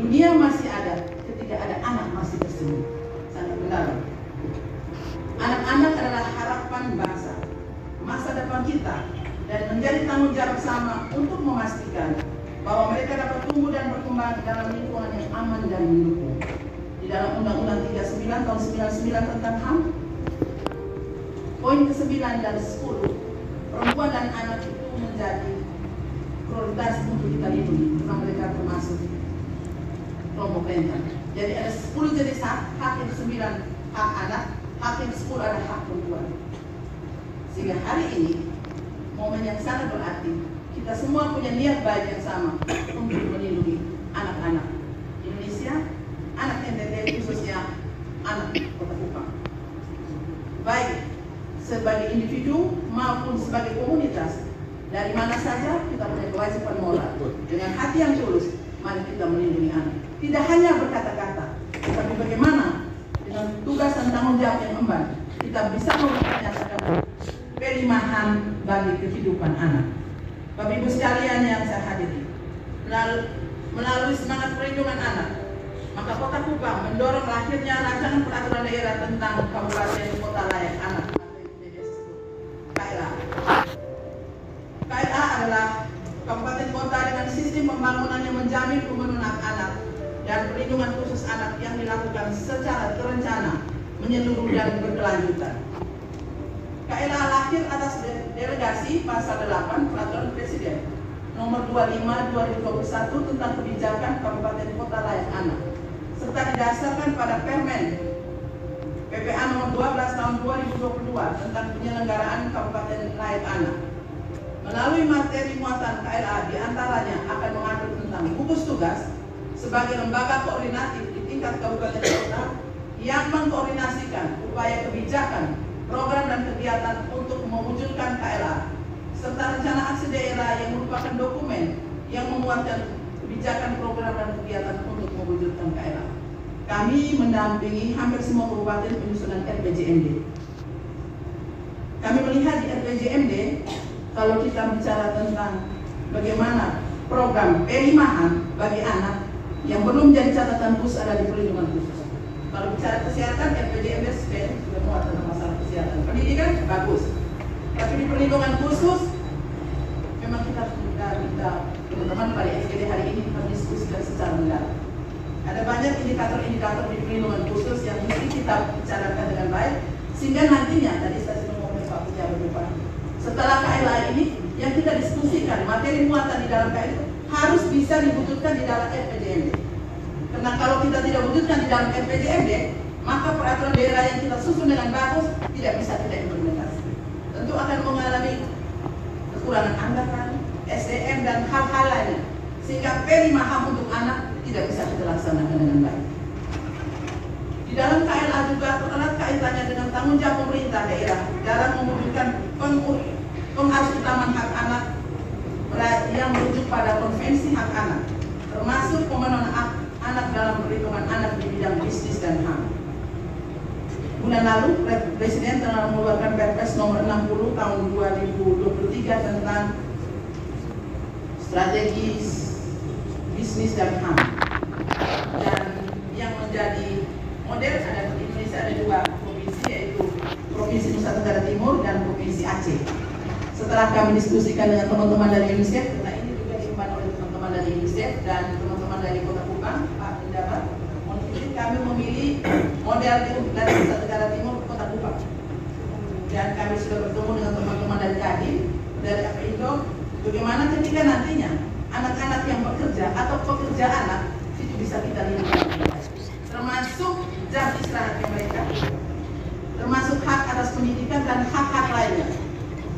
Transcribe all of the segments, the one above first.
dunia masih ada ketika ada anak masih bersembunyi. Sangat benar. Anak-anak adalah harapan bangsa, masa depan kita, dan menjadi tanggung jawab bersama untuk memastikan bahwa mereka dapat tumbuh dan berkembang dalam lingkungan yang aman dan mendukung. Di dalam Undang-Undang 39 tahun 99 tentang HAM, poin ke-9 dan 10, perempuan dan anak itu menjadi prioritas untuk kita lindungi, karena mereka termasuk kelompok rentan. Jadi ada 10 jenis hak yang 9 hak anak, hak yang 10 ada hak perempuan. Sehingga hari ini momen yang sangat berarti, kita semua punya niat baik yang sama untuk melindungi anak-anak Indonesia, anak NTT, khususnya anak Kota Kupang. Baik sebagai individu maupun sebagai komunitas, dari mana saja kita punya kewajiban moral. Dengan hati yang tulus, mari kita melindungi anak. Tidak hanya berkata-kata, tetapi bagaimana dengan tugas dan tanggung jawab yang emban, kita bisa menyatakan perimahan bagi kehidupan anak. Bapak Ibu sekalian yang saya hadiri, melalui semangat perlindungan anak, maka Kota Kupang mendorong lahirnya rancangan peraturan daerah tentang Kabupaten Kota Layak Anak KLA. KLA adalah kabupaten kota dengan sistem pembangunan yang menjamin pemenuhan hak anak dan perlindungan khusus anak yang dilakukan secara terencana, menyeluruh dan berkelanjutan. KLA lahir atas delegasi pasal 8 Peraturan Presiden Nomor 25/2021 tentang kebijakan Kabupaten Kota Layak Anak, serta didasarkan pada Permen PPA Nomor 12 Tahun 2022 tentang penyelenggaraan Kabupaten Layak Anak. Melalui materi muatan KLA diantaranya akan mengatur tentang gugus tugas sebagai lembaga koordinatif di tingkat kabupaten kota yang mengkoordinasikan upaya kebijakan, program dan kegiatan untuk mewujudkan KLA, serta rencana aksi daerah yang merupakan dokumen yang memuatkan kebijakan, program dan kegiatan untuk mewujudkan KLA. Kami mendampingi hampir semua kabupaten penyusunan RPJMD. Kami melihat di RPJMD, kalau kita bicara tentang bagaimana program perimahan bagi anak yang belum jadi catatan khusus ada di perlindungan khusus. Kalau bicara kesehatan, RPJMD sudah muat tentang masalah kesehatan. Pendidikan bagus, tapi di perlindungan khusus memang kita teman-teman pada SGD hari ini kita diskusikan secara mendalam. Ada banyak indikator-indikator di perlindungan khusus yang mesti kita bicarakan dengan baik, sehingga nantinya tadi saya sudah ngomong Pak Pejabat Depan, setelah KLA ini yang kita diskusikan materi muatan di dalam KLA harus bisa diwujudkan di dalam RPJMD. Karena kalau kita tidak wujudkan di dalam RPJMD, maka peraturan daerah yang kita susun dengan bagus tidak bisa kita implementasi. Tentu akan mengalami kekurangan anggaran, SDM dan hal-hal lainnya, sehingga perimahan untuk anak tidak bisa kita laksanakan dengan baik. Di dalam KLA juga erat kaitannya dengan tanggung jawab pemerintah daerah dalam mewujudkan pengasuhan hak anak yang merujuk pada konvensi hak anak, termasuk pemenuhan hak anak dalam perlindungan anak di bidang bisnis dan HAM. Bulan lalu, Presiden telah mengeluarkan Perpres Nomor 60 Tahun 2023 tentang strategi bisnis dan HAM. Dan yang menjadi model ada di Indonesia ada dua provinsi, yaitu Provinsi Nusa Tenggara Timur dan Provinsi Aceh. Setelah kami diskusikan dengan teman-teman dari UNICEF, karena ini juga diemban oleh teman-teman dari UNICEF dan teman-teman dari Kota Kupang, Pak Pendapat, kami memilih model dari Nusa Tenggara Timur Kota Kupang. Dan kami sudah bertemu dengan teman-teman dari Kadin, dari Apindo, bagaimana ketika nantinya anak-anak yang bekerja atau pekerja anak itu bisa kita lindungi, termasuk jam istirahatnya mereka, termasuk hak atas pendidikan dan hak-hak lainnya.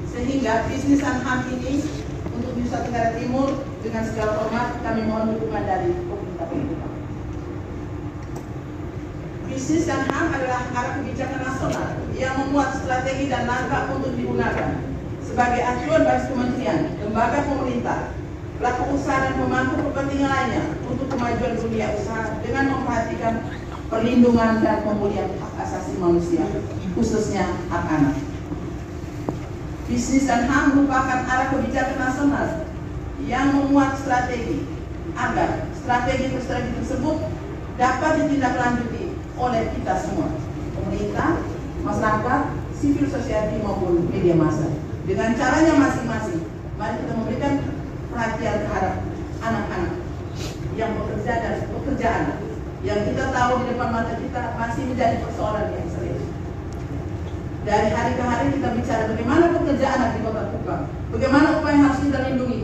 Sehingga bisnis dan HAM ini untuk Nusa Tenggara Timur dengan segala hormat kami mohon dukungan dari pemerintah Kupang. Bisnis dan HAM adalah arah kebijakan nasional yang memuat strategi dan langkah untuk digunakan sebagai acuan bagi kementerian, lembaga pemerintah, pelaku usaha dan pemangku kepentingan lainnya untuk kemajuan dunia usaha dengan memperhatikan perlindungan dan pemulihan hak asasi manusia, khususnya hak anak. Bisnis dan HAM merupakan arah kebijakan nasional yang memuat strategi agar strategi tersebut dapat ditindaklanjuti oleh kita semua, pemerintah, masyarakat, civil society maupun media massa. Dengan caranya masing-masing, mari kita memberikan perhatian terhadap anak-anak yang bekerja dan pekerjaan yang kita tahu di depan mata kita masih menjadi persoalan yang serius. Dari hari ke hari kita bicara bagaimana pekerjaan anak di Kota Kupang, bagaimana upaya yang harus kita lindungi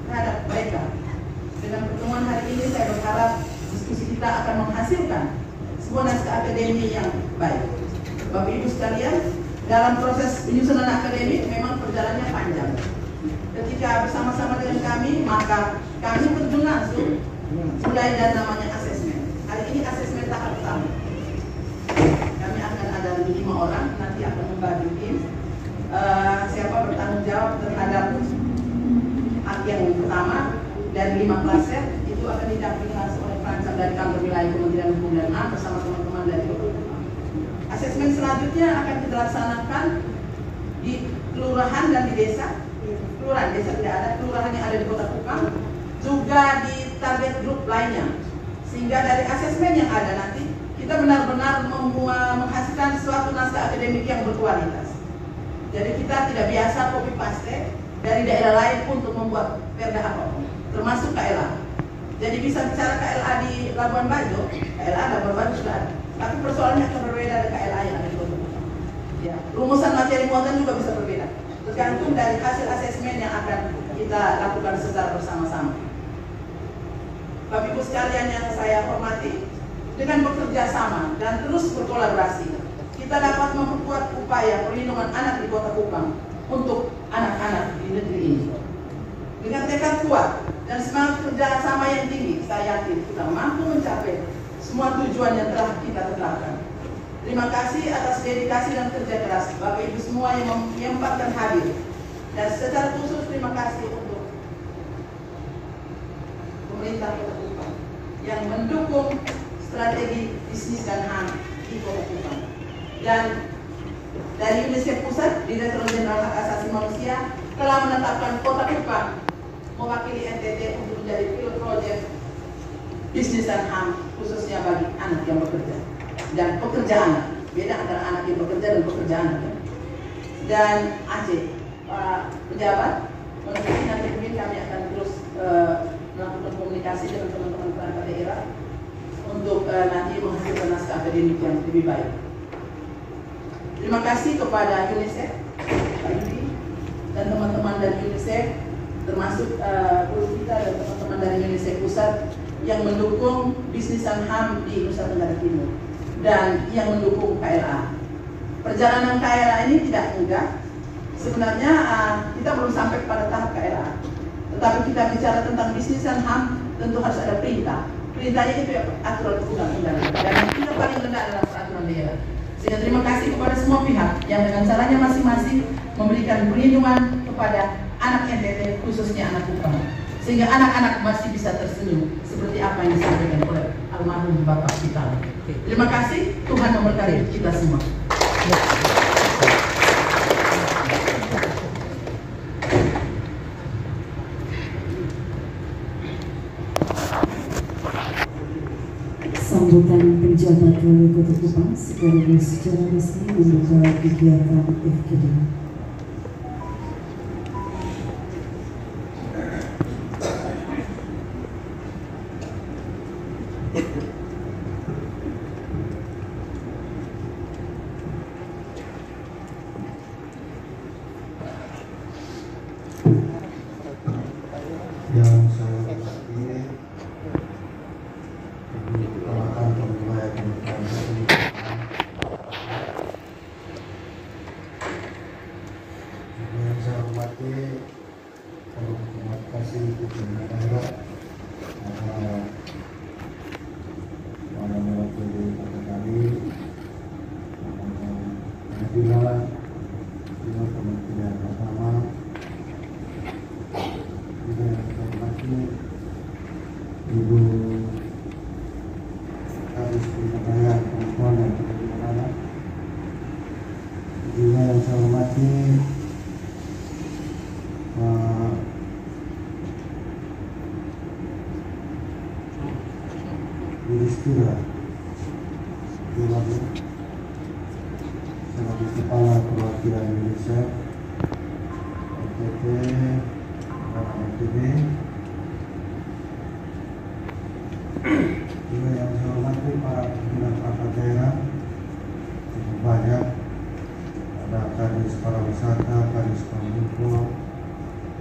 terhadap mereka. Dengan pertemuan hari ini saya berharap diskusi kita akan menghasilkan sebuah naskah akademi yang baik. Bapak Ibu sekalian, dalam proses penyusunan akademik memang perjalanannya panjang. Ketika bersama-sama dengan kami, maka kami terjun langsung mulai dari namanya asesmen. Hari ini asesmen tahap pertama. Kami akan ada 5 orang, nanti akan membagi tim. Siapa bertanggung jawab terhadap hak yang pertama dan 5 klaser itu akan didampingi langsung oleh perancang dari kantor wilayah Kementerian Hukum dan HAM bersama teman-teman dari asesmen selanjutnya akan kita laksanakan di kelurahan dan di desa. Kelurahan, desa tidak ada, kelurahan yang ada di Kota Kupang, juga di target grup lainnya. Sehingga dari asesmen yang ada nanti kita benar-benar menghasilkan suatu naskah akademik yang berkualitas. Jadi kita tidak biasa copy paste dari daerah lain untuk membuat perda apapun, termasuk KLA. Jadi bisa bicara KLA di Labuan Bajo, KLA Labuan Bajo sudah ada. Tapi persoalannya akan berbeda dari KLA yang ada di Kota Kupang. Ya, rumusan materi muatan juga bisa berbeda, tergantung dari hasil asesmen yang akan kita lakukan secara bersama-sama. Bapak Ibu sekalian yang saya hormati, dengan bekerja sama dan terus berkolaborasi, kita dapat memperkuat upaya perlindungan anak di Kota Kupang untuk anak-anak di negeri ini. Dengan tekad kuat dan semangat kerjasama yang tinggi, saya yakin kita mampu mencapai semua tujuan yang telah kita tetapkan. Terima kasih atas dedikasi dan kerja keras Bapak Ibu semua yang menyempatkan hadir. Dan secara khusus terima kasih untuk pemerintah Kota Kupang yang mendukung strategi bisnis dan HAM di Kota Kupang. Dan dari UNICEF Pusat, Direktur Jenderal Hak Asasi Manusia telah menetapkan Kota Kupang mewakili NTT untuk menjadi pilot project bisnis dan HAM khususnya bagi anak yang bekerja dan pekerja anak. Beda antara anak yang bekerja dan pekerja anak. Dan Aceh, Pak pejabat, nanti mungkin kami akan terus melakukan komunikasi dengan teman-teman perangkat daerah untuk nanti menghasilkan naskah akademik yang lebih baik. Terima kasih kepada UNICEF, Pak Yudi, dan teman-teman dari UNICEF, termasuk guru kita dan teman-teman dari UNICEF Pusat yang mendukung bisnis dan HAM di Nusa Tenggara Timur dan yang mendukung KLA. Perjalanan KLA ini tidak mudah. Sebenarnya kita belum sampai pada tahap KLA, tetapi kita bicara tentang bisnis dan HAM tentu harus ada perintah. Perintahnya itu ya aturan undang-undang dan kita paling rendah adalah peraturan daerah. Sehingga terima kasih kepada semua pihak yang dengan caranya masing-masing memberikan perlindungan kepada anak NTT khususnya anak Kupang, sehingga anak-anak masih bisa tersenyum seperti apa yang disampaikan oleh almarhum Bapak kita. Terima kasih, Tuhan memberkati kita semua. Sambutan penjabat Wali Kota Kupang sekaligus secara resmi membuka kegiatan FGD. Yang saya hormati Kecamatan Pemulai Pemerintahan yang saya hormati terima kasih kepada daerah para mewakili partai kami, pengadilan, Kementerian Agama, juga yang saya hormati Ibu Kadis Pemberdayaan Perempuan dan Perlindungan Anak, juga yang saya hormati Pak Yudhistira sebagai Kepala Perwakilan Indonesia NTT dan NTB. Juga yang saya hormati para pimpinan perangkat daerah, cukup banyak. Ada Kadis Pariwisata, Kadis Kominfo,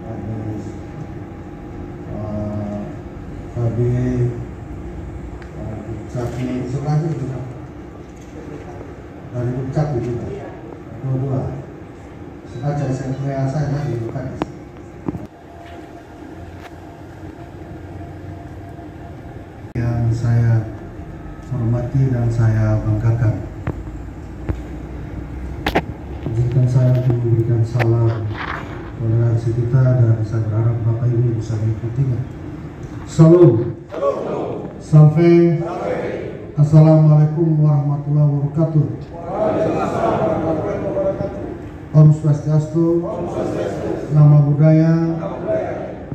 Kadis KB, Dukcapil, sebelahnya juga dari Dukcapil juga, dua-dua. Sengaja saya di Kadis. Yang saya hormati dan saya banggakan, izinkan saya untuk memberikan salam toleransi kita dan saya berharap Bapak Ibu bisa mengikutinya. Salam. Salve. Assalamualaikum warahmatullahi wabarakatuh. Om Swastiastu. Nama budaya.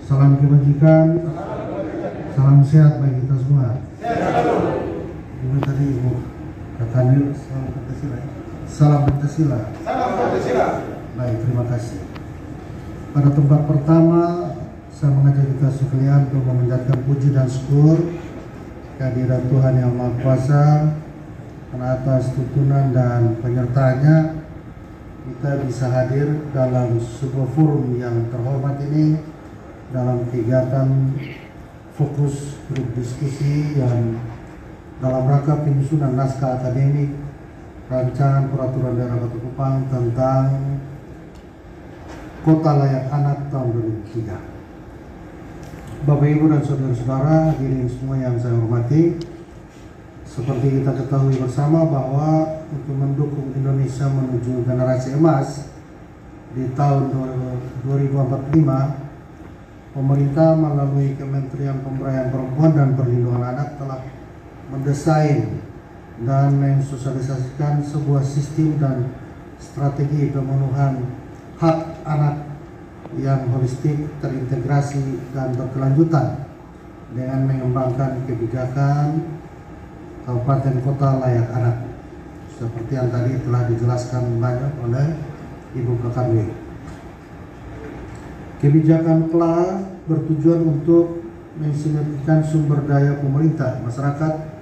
Salam kebajikan. Salam sehat bagi kita semua. Ini tadi Ibu Kakanil, salam Pancasila. Salam Pancasila. Salam Pancasila. Baik, terima kasih. Pada tempat pertama, saya mengajak kita sekalian untuk memanjatkan puji dan syukur kehadiran Tuhan Yang Maha Kuasa, karena atas tuntunan dan penyertaannya kita bisa hadir dalam sebuah forum yang terhormat ini dalam kegiatan fokus grup diskusi yang dalam rangka penyusunan naskah akademik rancangan peraturan daerah Kota Kupang tentang Kota Layak Anak tahun 2003. Bapak Ibu dan saudara-saudara hadirin semua yang saya hormati, seperti kita ketahui bersama bahwa untuk mendukung Indonesia menuju generasi emas di tahun 2045, pemerintah melalui Kementerian Pemberdayaan Perempuan dan Perlindungan Anak telah mendesain dan mensosialisasikan sebuah sistem dan strategi pemenuhan hak anak yang holistik, terintegrasi dan berkelanjutan dengan mengembangkan kebijakan kabupaten kota layak anak seperti yang tadi telah dijelaskan banyak oleh Ibu Kakanwi. Kebijakan KLA bertujuan untuk mensinergikan sumber daya pemerintah, masyarakat,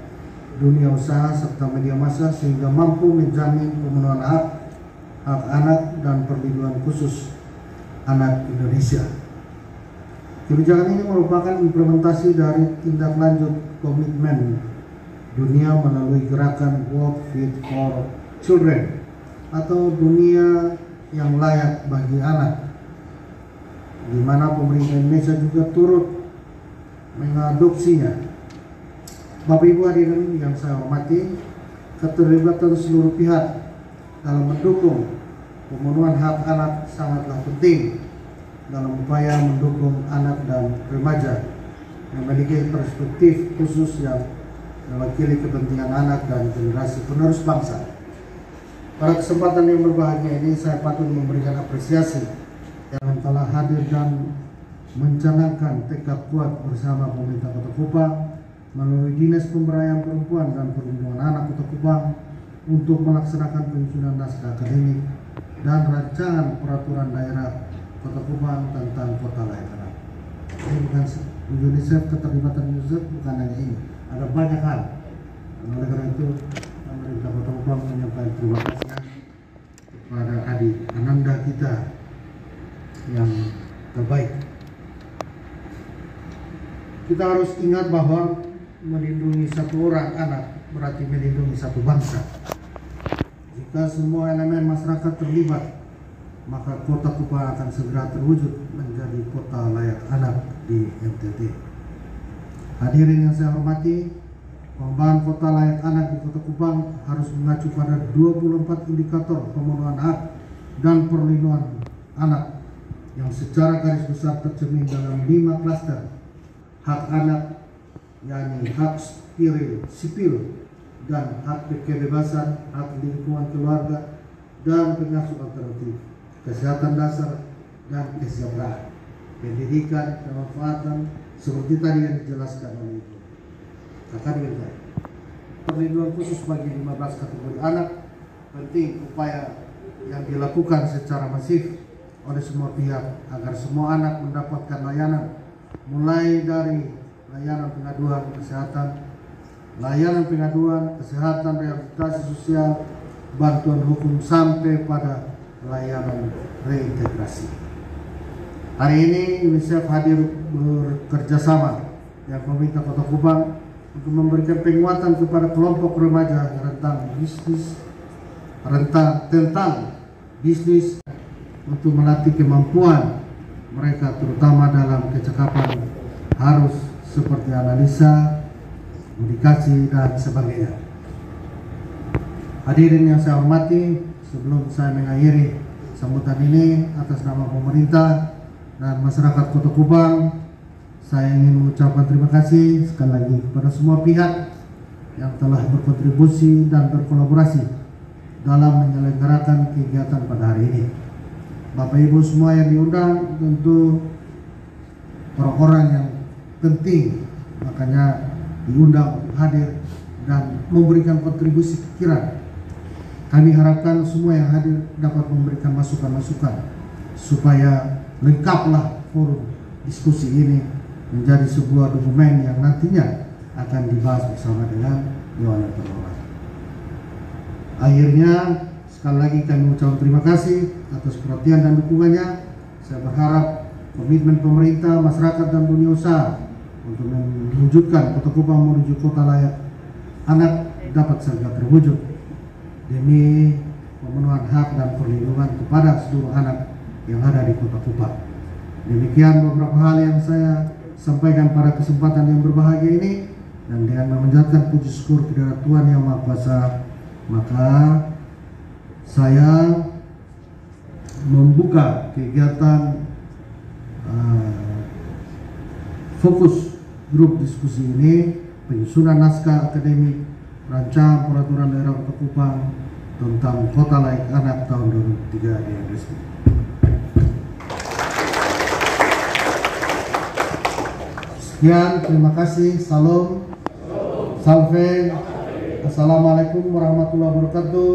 dunia usaha serta media massa sehingga mampu menjamin pemenuhan hak anak dan perlindungan khusus anak Indonesia. Kebijakan ini merupakan implementasi dari tindak lanjut komitmen dunia melalui gerakan World Fit for Children atau dunia yang layak bagi anak, di mana pemerintah Indonesia juga turut mengadopsinya. Bapak Ibu hadirin yang saya hormati, keterlibatan seluruh pihak dalam mendukung pemenuhan hak anak sangatlah penting dalam upaya mendukung anak dan remaja yang memiliki perspektif khusus yang mewakili kepentingan anak dan generasi penerus bangsa. Pada kesempatan yang berbahagia ini, saya patut memberikan apresiasi yang telah hadir dan mencanangkan tekad kuat bersama pemerintah Kota Kupang melalui Dinas Pemberdayaan Perempuan dan Perlindungan Anak Kota Kupang untuk melaksanakan penyusunan naskah akademik dan rancangan peraturan daerah Kota Kupang tentang Kota Layak Anak. Ini bukan UNICEF, keterlibatan UNICEF bukan hanya ini, ada banyak hal. Oleh karena itu, pemerintah Kota Kupang menyampaikan terima kasih kepada adik Ananda kita yang terbaik. Kita harus ingat bahwa melindungi satu orang anak berarti melindungi satu bangsa. Jika semua elemen masyarakat terlibat, maka Kota Kupang akan segera terwujud menjadi kota layak anak di NTT. Hadirin yang saya hormati, pengembangan kota layak anak di Kota Kupang harus mengacu pada 24 indikator pemenuhan hak dan perlindungan anak yang secara garis besar tercermin dalam 5 klaster hak anak, yakni hak sipil dan hak kebebasan, hak lingkungan keluarga dan pengasuh alternatif, kesehatan dasar dan kesejahteraan, pendidikan, kemanfaatan seperti tadi yang dijelaskan oleh Ibu. Perlindungan khusus bagi 15 kategori anak, penting upaya yang dilakukan secara masif oleh semua pihak agar semua anak mendapatkan layanan, mulai dari layanan pengaduan kesehatan, rehabilitasi sosial, bantuan hukum, sampai pada layanan reintegrasi. Hari ini UNICEF hadir bekerjasama dengan pemerintah Kota Kupang untuk memberikan penguatan kepada kelompok remaja tentang bisnis untuk melatih kemampuan mereka, terutama dalam kecakapan harus seperti analisa, komunikasi, dan sebagainya. Hadirin yang saya hormati, sebelum saya mengakhiri sambutan ini atas nama pemerintah dan masyarakat Kota Kupang, saya ingin mengucapkan terima kasih sekali lagi kepada semua pihak yang telah berkontribusi dan berkolaborasi dalam menyelenggarakan kegiatan pada hari ini. Bapak Ibu semua yang diundang tentu orang-orang yang penting, makanya diundang hadir dan memberikan kontribusi pikiran. Kami harapkan semua yang hadir dapat memberikan masukan-masukan supaya lengkaplah forum diskusi ini menjadi sebuah dokumen yang nantinya akan dibahas bersama dengan Dewan Pengelola. Akhirnya sekali lagi kami mengucapkan terima kasih atas perhatian dan dukungannya. Saya berharap komitmen pemerintah, masyarakat, dan dunia usaha untuk mewujudkan Kota Kupang menuju kota layak anak dapat segera terwujud demi pemenuhan hak dan perlindungan kepada seluruh anak yang ada di Kota Kupang. Demikian beberapa hal yang saya sampaikan pada kesempatan yang berbahagia ini, dan dengan memanjatkan puji syukur kehadirat Tuhan Yang Maha Kuasa, maka saya membuka kegiatan fokus grup diskusi ini, penyusunan naskah akademik rancangan peraturan daerah Kota Kupang tentang Kota Layak Anak tahun 2003 di resmi. Sekian, terima kasih. Salam, salve, assalamualaikum warahmatullahi wabarakatuh.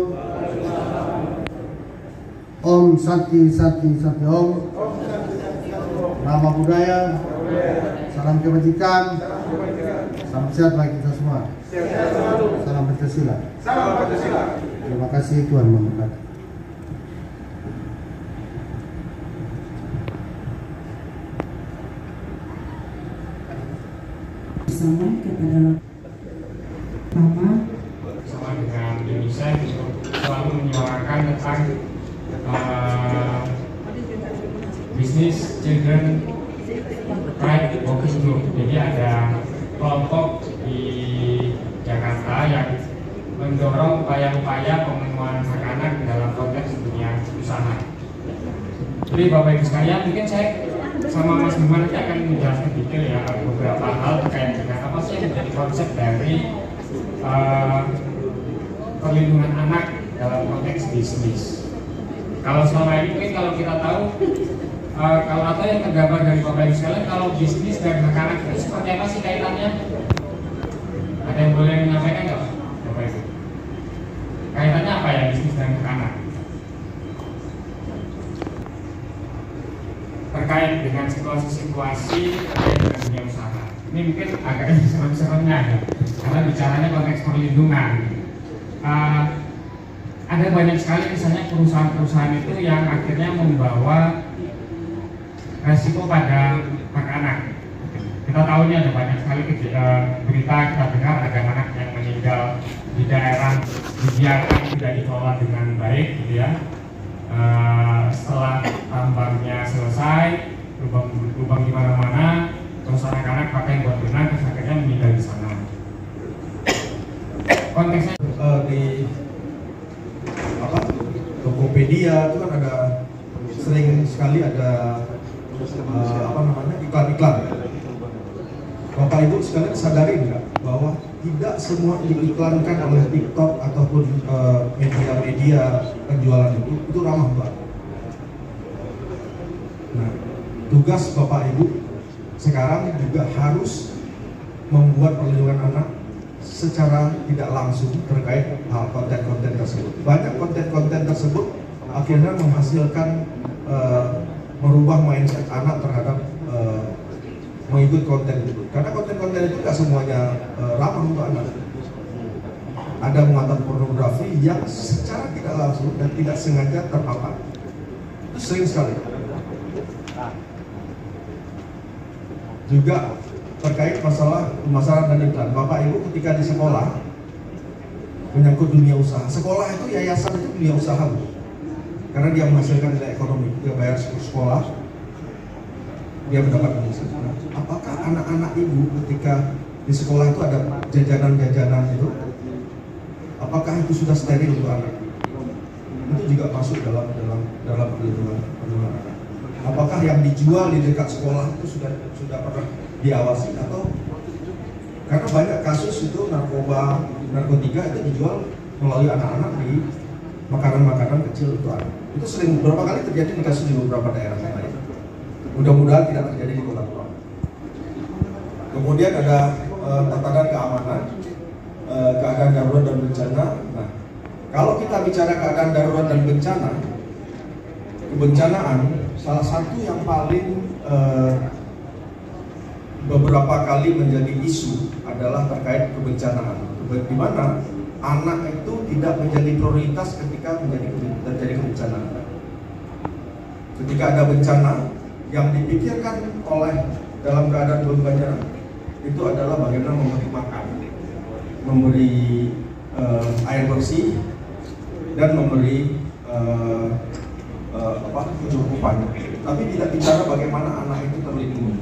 Om Santi Santi Santi Om. Nama budaya, salam kebajikan, salam sehat bagi kita semua. Salam Pancasila. Terima kasih, Tuhan memberkati. Bersama kepada Mama bersama dengan UNICEF selalu menyuarakan tentang bisnis children right working group. Jadi ada kelompok di Jakarta yang mendorong upaya-upaya pemenuhan hak anak dalam konteks dunia usaha. Jadi Bapak Ibu sekalian, mungkin saya sama Mas Bima nanti akan menjelaskan detail ya beberapa hal terkait dengan apa sih yang menjadi konsep dari perlindungan anak dalam konteks bisnis. Kalau selama ini mungkin kalau kita tahu kalau atau yang tergambar dari Bapak Ibu sekalian, kalau bisnis dan hak anak itu seperti apa sih kaitannya? Ada yang boleh menyampaikan nggak Bapak Ibu? Kaitannya apa ya bisnis dan hak anak? Terkait dengan situasi-situasi terkait dengan dunia usaha. Ini mungkin agak serem-seremnya ya, karena bicaranya konteks perlindungan. Ada banyak sekali misalnya perusahaan-perusahaan itu yang akhirnya membawa resiko pada hak anak. Kita tahu ini ada banyak sekali berita kita dengar ada anak yang meninggal di daerah dibiarkan tidak dikelola dengan baik, gitu ya. Setelah tambangnya selesai, lubang di mana-mana, terus anak-anak pakai buat berenang, terus akhirnya meninggal di sana. Konteksnya di Tokopedia itu kan ada sering sekali ada iklan-iklan. Bapak Ibu sekalian sadari nggak bahwa tidak semua diiklankan oleh TikTok ataupun media-media penjualan itu ramah Mbak. Nah, tugas Bapak Ibu sekarang juga harus membuat perlindungan anak secara tidak langsung terkait hal konten-konten tersebut. Banyak konten-konten tersebut akhirnya menghasilkan merubah mindset anak terhadap mengikut konten itu. Karena konten-konten itu nggak semuanya ramah untuk anak. Ada muatan pornografi yang secara tidak langsung dan tidak sengaja terpapar. Itu sering sekali. Juga terkait masalah pemasaran dan iklan. Bapak Ibu ketika di sekolah menyangkut dunia usaha. Sekolah itu yayasan itu dunia usaha, Bu. Karena dia menghasilkan nilai ekonomi, dia bayar sekolah, dia mendapat komisi. Apakah anak-anak ibu ketika di sekolah itu ada jajanan-jajanan itu? Apakah itu sudah steril untuk anak? Itu juga masuk dalam perlindungan anak. Apakah yang dijual di dekat sekolah itu sudah pernah diawasi atau karena banyak kasus itu narkotika itu dijual melalui anak-anak di makanan-makanan kecil untuk anak. Itu sering beberapa kali terjadi di kasus di beberapa daerah yang lain. Mudah-mudahan tidak terjadi di Kota Kupang. Kemudian ada tatanan keamanan, keadaan darurat dan bencana. Nah, kalau kita bicara keadaan darurat dan bencana, kebencanaan salah satu yang paling beberapa kali menjadi isu adalah terkait kebencanaan, di mana anak itu tidak menjadi prioritas ketika terjadi kebencanaan. Ketika ada bencana, yang dipikirkan oleh dalam keadaan bencana itu adalah bagaimana memberi makan, memberi air bersih, dan memberi kecukupan. Tapi tidak bicara bagaimana anak itu terlindungi.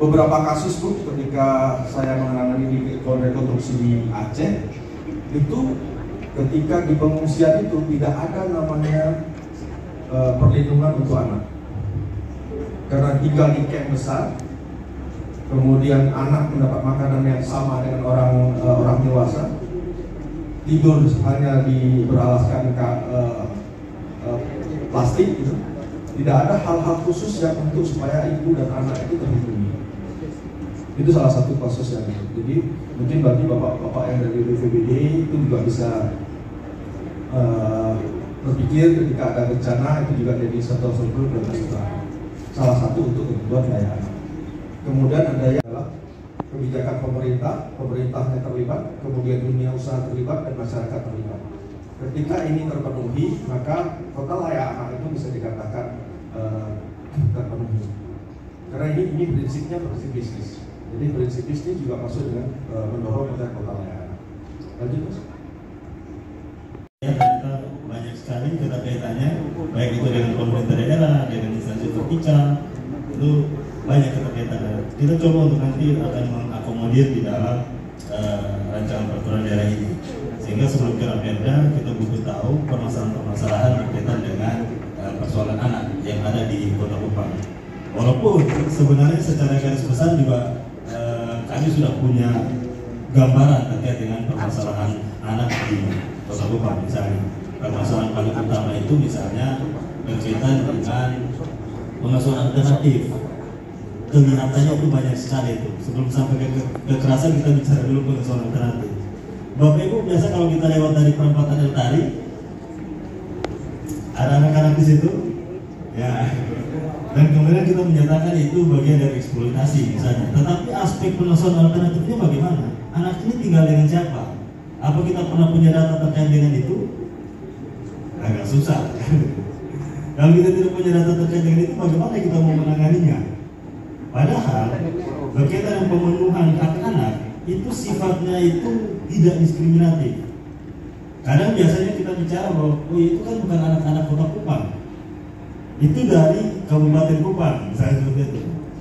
Beberapa kasus pun ketika saya menangani di rekonstruksi di Aceh itu ketika di pengungsian itu tidak ada namanya perlindungan untuk anak karena tinggal di camp besar, kemudian anak mendapat makanan yang sama dengan orang dewasa, tidur hanya beralaskan plastik gitu. Tidak ada hal-hal khusus yang untuk supaya ibu dan anak itu terlindungi. Itu salah satu kasus yang jadi mungkin bagi bapak-bapak yang dari BPBD itu juga bisa berpikir ketika ada bencana itu juga jadi satu salah satu untuk kebutuhan layanan. Kemudian ada yang adalah kebijakan pemerintahnya terlibat, kemudian dunia usaha terlibat dan masyarakat terlibat. Ketika ini terpenuhi, maka total layak anak itu bisa dikatakan terpenuhi. Karena ini prinsipnya prinsip bisnis. Jadi prinsip bisnis juga masuk dengan mendorong untuk total layak anak. Lanjut, Mas. Ya, kita banyak sekali keterkaitannya, baik itu dengan pemerintah daerah, dengan instansi vertikal, itu banyak keterkaitannya. Kita coba untuk nanti akan mengakomodir di dalam rancangan peraturan daerah ini. Sehingga sebelum ke Raperda kita butuh tahu permasalahan-permasalahan berkaitan dengan persoalan anak yang ada di Kota Kupang. Walaupun sebenarnya secara garis besar juga kami sudah punya gambaran terkait dengan permasalahan anak di Kota Kupang. Misalnya permasalahan paling utama itu misalnya berkaitan dengan pengasuhan alternatif. Kelihatannya itu banyak sekali itu. Sebelum sampai ke kekerasan kita bicara dulu pengasuhan alternatif. Bapak Ibu biasa kalau kita lewat dari perempatan El Tari, ada anak-anak di situ, ya. Dan kemudian kita menyatakan itu bagian dari eksploitasi misalnya. Tetapi aspek pengasuhan alternatifnya bagaimana? Anak ini tinggal dengan siapa? Apa kita pernah punya data terkait dengan itu? Agak susah. Kalau kita tidak punya data terkait dengan itu, bagaimana kita mau menanganinya? Padahal berkaitan dengan pemenuhan hak anak itu sifatnya itu tidak diskriminatif. Kadang biasanya kita bicara bahwa itu kan bukan anak-anak Kota Kupang, itu dari Kabupaten Kupang, misalnya seperti itu.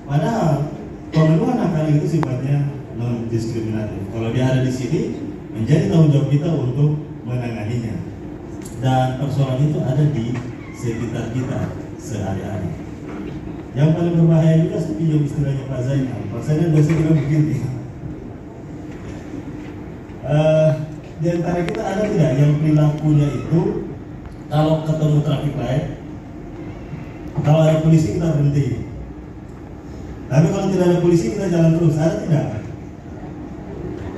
Padahal pemenuhan hak anak itu sifatnya non diskriminatif. Kalau dia ada di sini, menjadi tanggung jawab kita untuk menanganinya. Dan persoalan itu ada di sekitar kita sehari-hari. Yang paling berbahaya juga seperti istilahnya Pak Zainal. Pak Zainal biasa bilang begini. Di antara kita ada tidak yang perilakunya itu kalau ketemu traffic light, kalau ada polisi kita berhenti, tapi kalau tidak ada polisi kita jalan terus, ada tidak?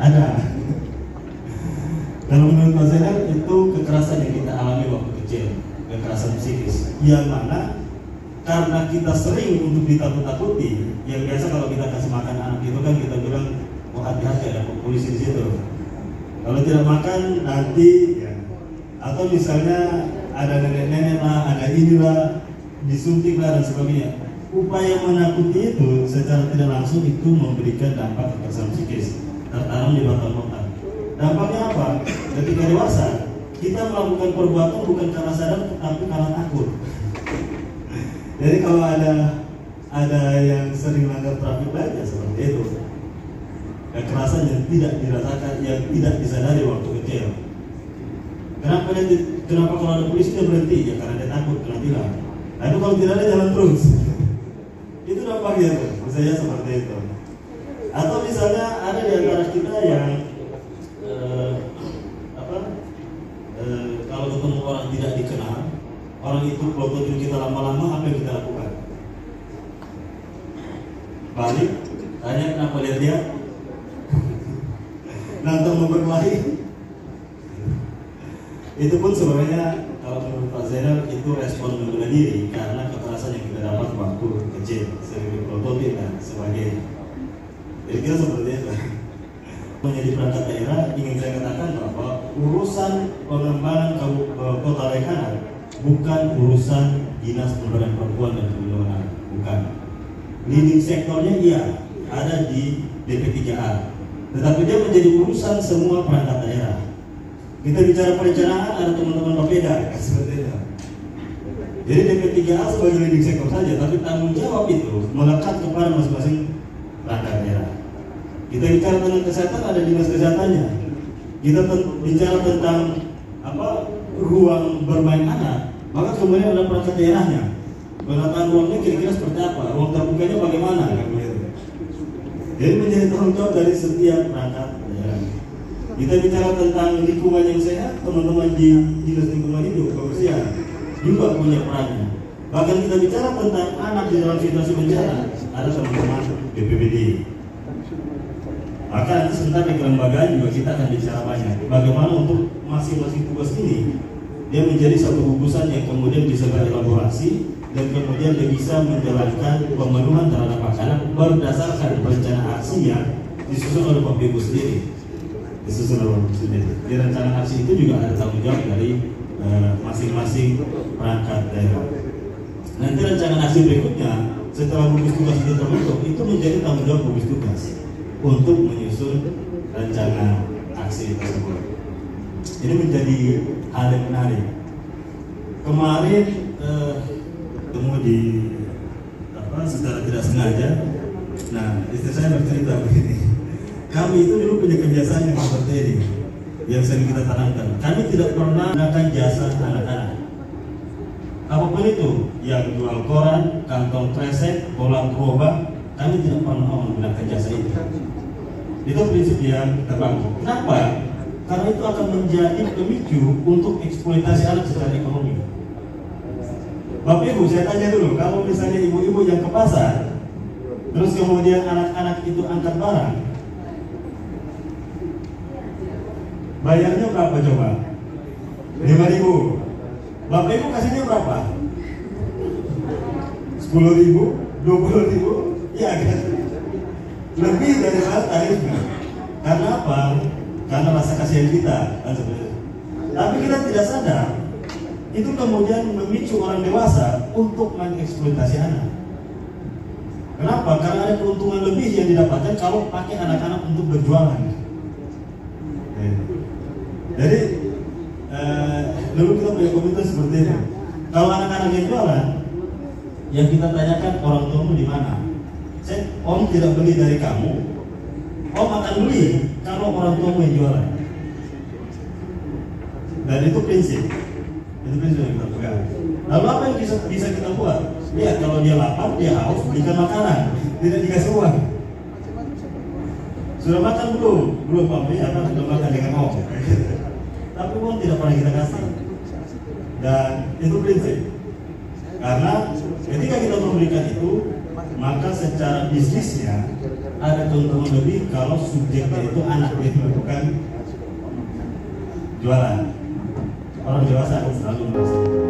Ada. Kalau menurut Pak Zainal itu kekerasan yang kita alami waktu kecil, kekerasan psikis, yang mana karena kita sering untuk ditakut-takuti. Yang biasa kalau kita kasih makan anak itu kan kita bilang, oh hati-hati ada polisi di situ. Kalau tidak makan nanti, ya. Atau misalnya ada nenek-nenek lah, ada inilah, disuntik lah dan sebagainya. Upaya menakuti itu secara tidak langsung itu memberikan dampak kekerasan psikis tertanam di batang otak. Dampaknya apa? Ketika dewasa kita melakukan perbuatan bukan karena sadar tetapi karena takut. Jadi kalau ada yang sering melanggar traffic light ya seperti itu. Kekerasan yang tidak dirasakan, yang tidak disadari waktu kecil. Kenapa kalau ada polisi dia berhenti? Ya karena dia takut kena tilang. Lalu kalau tidak ada jalan terus. Itu dampaknya tuh, misalnya seperti itu. Atau misalnya ada di antara kita yang kalau ketemu orang tidak dikenal, orang itu blokotin kita lama-lama, apa yang kita lakukan? Balik, tanya kenapa lihat dia, nantang mau berkelahi. Itu pun sebenarnya kalau menurut Pak Zainal itu respon membela diri karena kekerasan yang kita dapat waktu kecil, sering diplototin dan sebagainya. Jadi kita seperti itu. Menjadi perangkat daerah, ingin saya katakan bahwa urusan pengembangan kota Lekanan bukan urusan Dinas Pemberdayaan Perempuan dan Perlindungan Anak, bukan. Leading sektornya iya ada di DP3A, tetapi dia menjadi urusan semua perangkat daerah. Kita bicara perencanaan ada teman-teman Bapeda seperti itu. Jadi DP3A sebagai leading sektor saja, tapi tanggung jawab itu melekat kepada masing-masing perangkat daerah. Kita bicara tentang kesehatan ada dinas kesehatannya. Kita bicara tentang ruang bermain anak, maka kemudian ada perangkat daerahnya. Penataan ruangnya kira-kira seperti apa? Ruang terbukanya bagaimana? Jadi menjadi tanggung jawab dari setiap perangkat daerah. Kita bicara tentang lingkungan yang sehat, teman-teman di dinas lingkungan hidup, kebersihan juga punya perannya. Bahkan kita bicara tentang anak di dalam situasi bencana, ada teman-teman BPBD. Maka nanti sebentar di kelembagaan juga kita akan bicara banyak bagaimana untuk masing-masing tugas ini dia menjadi satu gugusan yang kemudian bisa berelaborasi dan kemudian dia bisa menjalankan pemenuhan terhadap anak berdasarkan rencana aksi yang disusun oleh Pak Ibu sendiri. Di rencana aksi itu juga ada tanggung jawab dari masing-masing perangkat daerah. Nanti rencana aksi berikutnya setelah gugus tugas itu terbentuk itu menjadi tanggung jawab gugus tugas untuk menyusun rencana aksi tersebut. Ini menjadi hal yang menarik. Kemarin ketemu di secara tidak sengaja. Nah, istri saya bercerita begini. Kami itu dulu punya kebiasaan yang seperti ini, yang sering kita tanamkan. Kami tidak pernah menggunakan jasa anak-anak. Apapun itu, yang jual koran, kantong kresek, bola gerobak, kami tidak pernah menggunakan jasa itu. Itu prinsip yang terbangun. Kenapa? Karena itu akan menjadi pemicu untuk eksploitasi anak secara ekonomi. Bapak Ibu, saya tanya dulu, kalau misalnya ibu-ibu yang ke pasar, terus kemudian anak-anak itu angkat barang, bayarnya berapa coba? 5.000. Bapak Ibu kasihnya berapa? 10.000? 20.000? Ya kan? Lebih dari tarifnya. Karena apa? Karena rasa kasihan kita kan sebenarnya. Tapi kita tidak sadar itu kemudian memicu orang dewasa untuk mengeksploitasi anak. Kenapa? Karena ada keuntungan lebih yang didapatkan kalau pakai anak-anak untuk berjualan. Jadi dulu kita punya komentar seperti ini. Kalau anak-anak yang jualan, yang kita tanyakan orang tuamu di mana? Om tidak beli dari kamu, Om akan beli kalau orang tuamu yang jualan. Dan itu prinsip yang kita pegang. Lalu apa yang bisa kita buat? Ya kalau dia lapar, dia haus, belikan makanan, tidak dikasih uang. Sudah makan belum? Belum Pak, ya kan sudah makan dengan Om. Tapi uang tidak pernah kita kasih. Dan itu prinsip. Karena ketika kita memberikan itu, maka secara bisnisnya ada keuntungan lebih kalau subjeknya itu anak dia, bukan jualan. Orang dewasa selalu merasa